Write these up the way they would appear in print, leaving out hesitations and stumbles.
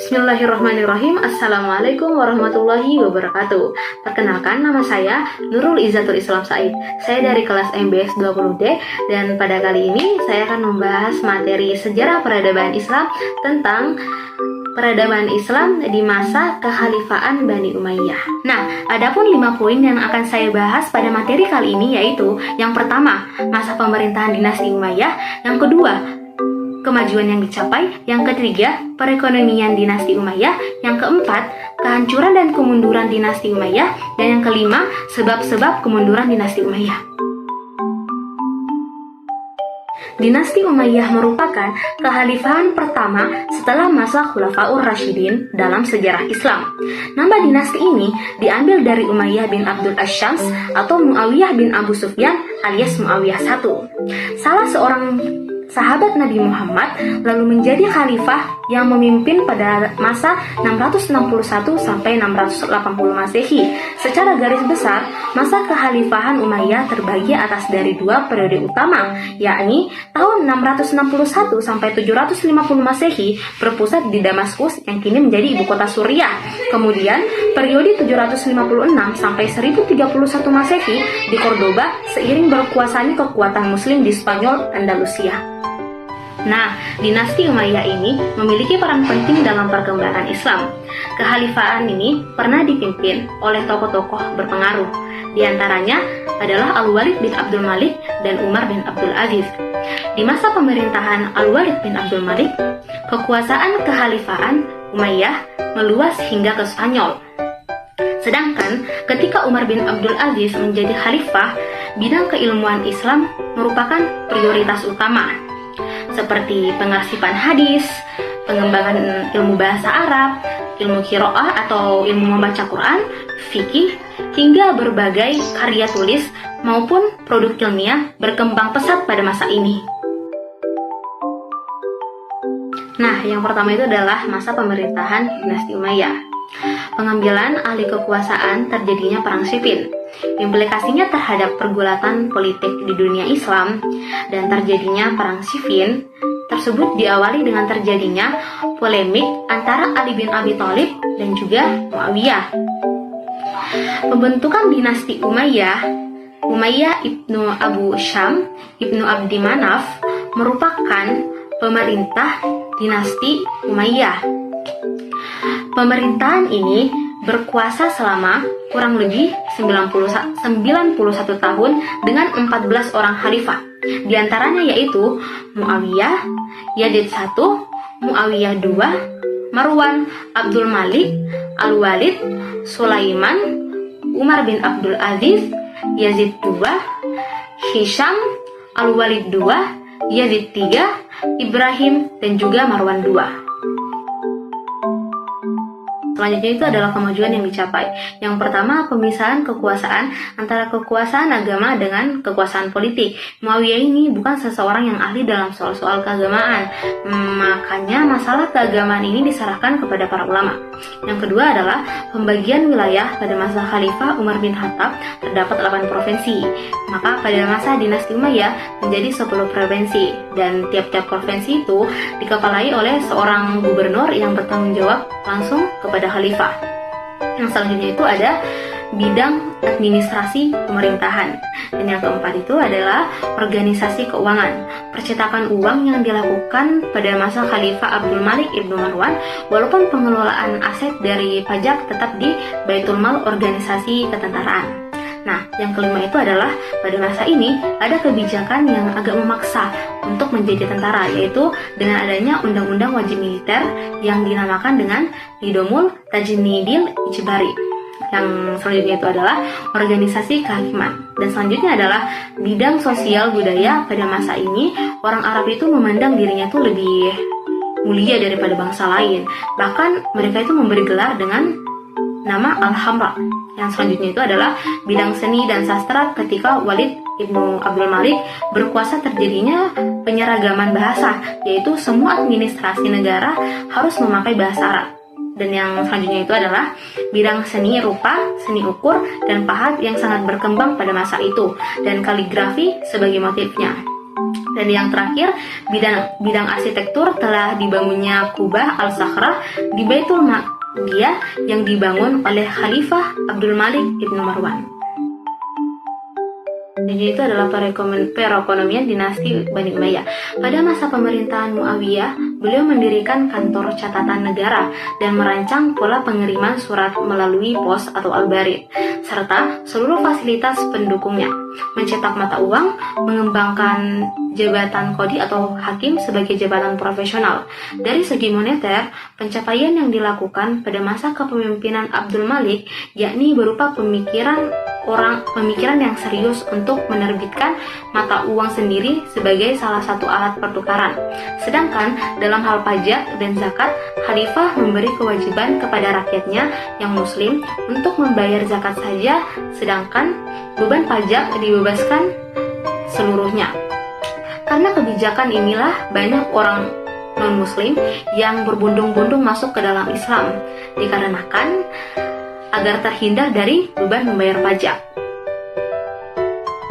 Bismillahirrahmanirrahim. Assalamualaikum warahmatullahi wabarakatuh. Perkenalkan, nama saya Nurul Izzatul Islam Said. Saya dari kelas MBS 20D dan pada kali ini saya akan membahas materi sejarah peradaban Islam tentang peradaban Islam di masa kekhalifahan Bani Umayyah. Nah, adapun 5 poin yang akan saya bahas pada materi kali ini yaitu yang pertama, masa pemerintahan dinasti Umayyah, yang kedua, kemajuan yang dicapai, yang ketiga, perekonomian dinasti Umayyah, yang keempat, kehancuran dan kemunduran dinasti Umayyah, dan yang kelima, sebab-sebab kemunduran dinasti Umayyah. Dinasti Umayyah merupakan kekhalifahan pertama setelah masa Khulafaur Rasyidin dalam sejarah Islam. Nama dinasti ini diambil dari Umayyah bin Abdul Asyams atau Muawiyah bin Abu Sufyan alias Muawiyah I. Salah seorang sahabat Nabi Muhammad, lalu menjadi khalifah yang memimpin pada masa 661 sampai 680 Masehi. Secara garis besar, masa kekhalifahan Umayyah terbagi atas dari 2 periode utama, yakni tahun 661 sampai 750 Masehi berpusat di Damaskus yang kini menjadi ibu kota Suriah. Kemudian, periode 756 sampai 1031 Masehi di Cordoba seiring berkuasanya kekuatan muslim di Spanyol Andalusia. Nah, dinasti Umayyah ini memiliki peran penting dalam perkembangan Islam. Kekhalifahan ini pernah dipimpin oleh tokoh-tokoh berpengaruh. Di antaranya adalah Al-Walid bin Abdul Malik dan Umar bin Abdul Aziz. Di masa pemerintahan Al-Walid bin Abdul Malik, kekuasaan kekhalifahan Umayyah meluas hingga ke Spanyol. Sedangkan ketika Umar bin Abdul Aziz menjadi khalifah, bidang keilmuan Islam merupakan prioritas utama, seperti pengarsipan hadis, pengembangan ilmu bahasa Arab, ilmu qiraah atau ilmu membaca Quran, fikih, hingga berbagai karya tulis maupun produk ilmiah berkembang pesat pada masa ini. Nah, yang pertama itu adalah masa pemerintahan dinasti Umayyah. Pengambilan alih kekuasaan terjadinya perang sipil. Implikasinya terhadap pergulatan politik di dunia Islam dan terjadinya perang sipil tersebut diawali dengan terjadinya polemik antara Ali bin Abi Thalib dan juga Muawiyah. Pembentukan dinasti Umayyah, Umayyah ibnu Abu Syam ibnu Abdi Manaf merupakan pemerintah dinasti Umayyah. Pemerintahan ini berkuasa selama kurang lebih 91 tahun dengan 14 orang khalifah. Di antaranya yaitu Muawiyah, Yazid I, Muawiyah II, Marwan, Abdul Malik, Al-Walid, Sulaiman, Umar bin Abdul Aziz, Yazid II, Hisham, Al-Walid II, Yazid III, Ibrahim, dan juga Marwan II. Selanjutnya itu adalah kemajuan yang dicapai. Yang pertama, pemisahan kekuasaan antara kekuasaan agama dengan kekuasaan politik. Muawiyah ini bukan seseorang yang ahli dalam soal-soal keagamaan, makanya masalah keagamaan ini diserahkan kepada para ulama. Yang kedua adalah pembagian wilayah. Pada masa Khalifah Umar bin Khattab terdapat 8 provinsi. Maka pada masa dinasti Umayyah menjadi 10 provinsi, dan tiap-tiap provinsi itu dikepalai oleh seorang gubernur yang bertanggung jawab langsung kepada khalifah. Yang selanjutnya itu ada bidang administrasi pemerintahan. Dan yang keempat itu adalah organisasi keuangan. Percetakan uang yang dilakukan pada masa Khalifah Abdul Malik ibnu Marwan, walaupun pengelolaan aset dari pajak tetap di Baitul Mal organisasi ketentaraan. Nah, yang kelima itu adalah pada masa ini ada kebijakan yang agak memaksa untuk menjadi tentara, yaitu dengan adanya Undang-Undang Wajib Militer yang dinamakan dengan Nidomul Tajnidil Ijbari. Yang selanjutnya itu adalah organisasi kehakiman. Dan selanjutnya adalah bidang sosial budaya. Pada masa ini orang Arab itu memandang dirinya itu lebih mulia daripada bangsa lain. Bahkan mereka itu memberi gelar dengan nama Al-Hamra. Yang selanjutnya itu adalah bidang seni dan sastra. Ketika Walid ibnu Abdul Malik berkuasa terjadinya penyeragaman bahasa, yaitu semua administrasi negara harus memakai bahasa Arab. Dan yang selanjutnya itu adalah bidang seni rupa, seni ukur, dan pahat yang sangat berkembang pada masa itu, dan kaligrafi sebagai motifnya. Dan yang terakhir, bidang arsitektur telah dibangunnya Kubah Al-Sakhrah di Baitul Maqdiyah yang dibangun oleh Khalifah Abdul Malik Ibnu Marwan. Jadi itu adalah perekonomian dinasti Bani Umayyah. Pada masa pemerintahan Muawiyah, beliau mendirikan kantor catatan negara dan merancang pola pengiriman surat melalui pos atau al-barid, serta seluruh fasilitas pendukungnya, mencetak mata uang, mengembangkan jabatan qadi atau hakim sebagai jabatan profesional. Dari segi moneter, pencapaian yang dilakukan pada masa kepemimpinan Abdul Malik yakni berupa pemikiran yang serius untuk menerbitkan mata uang sendiri sebagai salah satu alat pertukaran. Sedangkan dalam hal pajak dan zakat, khalifah memberi kewajiban kepada rakyatnya yang muslim untuk membayar zakat saja, sedangkan beban pajak dibebaskan seluruhnya. Karena kebijakan inilah banyak orang non-muslim yang berbondong-bondong masuk ke dalam Islam, dikarenakan agar terhindar dari beban membayar pajak.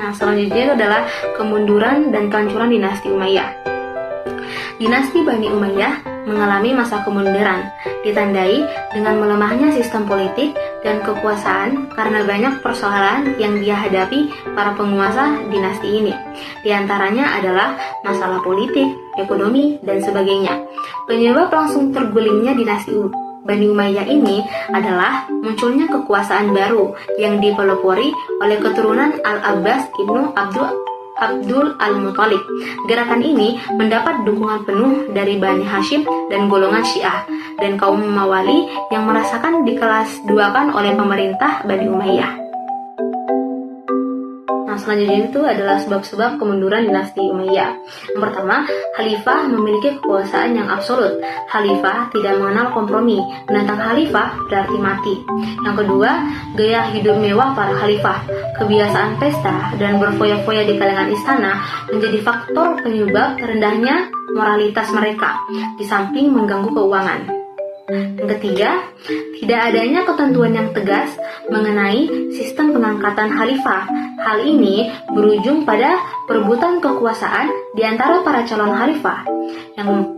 Nah, selanjutnya itu adalah kemunduran dan kehancuran dinasti Umayyah. Dinasti Bani Umayyah mengalami masa kemunduran, ditandai dengan melemahnya sistem politik dan kekuasaan karena banyak persoalan yang dia hadapi para penguasa dinasti ini. Di antaranya adalah masalah politik, ekonomi, dan sebagainya. Penyebab langsung tergulingnya dinasti Bani Umayyah ini adalah munculnya kekuasaan baru yang dipelopori oleh keturunan Al-Abbas Ibnu Abdul Al-Muthalib. Gerakan ini mendapat dukungan penuh dari Bani Hashim dan golongan Syiah dan kaum Mawali yang merasakan dikelas duakan oleh pemerintah Bani Umayyah. Nah, selanjutnya itu adalah sebab-sebab kemunduran dinasti Umayyah. Yang pertama, khalifah memiliki kekuasaan yang absolut. Khalifah tidak mengenal kompromi. Menentang khalifah berarti mati. Yang kedua, gaya hidup mewah para khalifah. Kebiasaan pesta dan berfoya-foya di kalangan istana menjadi faktor penyebab rendahnya moralitas mereka, di samping mengganggu keuangan. Yang ketiga, tidak adanya ketentuan yang tegas mengenai sistem pengangkatan khalifah. Hal ini berujung pada perebutan kekuasaan di antara para calon khalifah.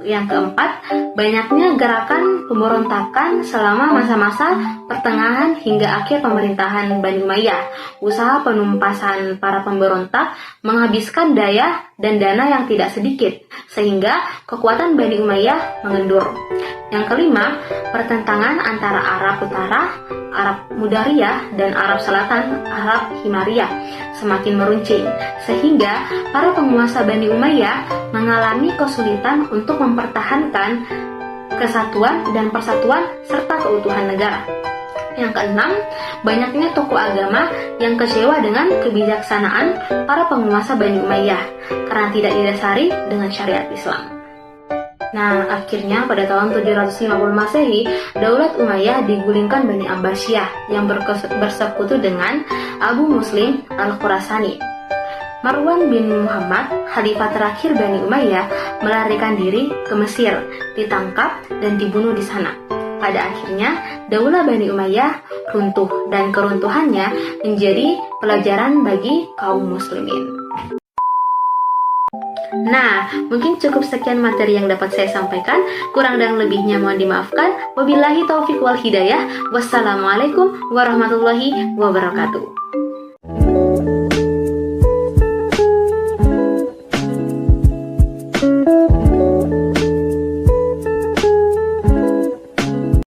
Yang keempat, banyaknya gerakan pemberontakan selama masa-masa pertengahan hingga akhir pemerintahan Bani Umayyah. Usaha penumpasan para pemberontak menghabiskan daya dan dana yang tidak sedikit, sehingga kekuatan Bani Umayyah mengendur. Yang kelima, pertentangan antara Arab Utara, Arab Mudariyah, dan Arab Selatan, Arab Himariyah semakin meruncing, sehingga para penguasa Bani Umayyah mengalami kesulitan untuk mempertahankan kesatuan dan persatuan serta keutuhan negara. Yang keenam, banyaknya tokoh agama yang kecewa dengan kebijaksanaan para penguasa Bani Umayyah karena tidak didasari dengan syariat Islam. Nah, akhirnya pada tahun 750 Masehi, Daulat Umayyah digulingkan Bani Abbasiyah yang bersekutu dengan Abu Muslim Al-Khurasani. Marwan bin Muhammad, khalifah terakhir Bani Umayyah, melarikan diri ke Mesir, ditangkap dan dibunuh di sana. Pada akhirnya, Daulah Bani Umayyah runtuh dan keruntuhannya menjadi pelajaran bagi kaum muslimin. Nah, mungkin cukup sekian materi yang dapat saya sampaikan. Kurang dan lebihnya mohon dimaafkan. Wabillahi taufiq wal hidayah. Wassalamualaikum warahmatullahi wabarakatuh.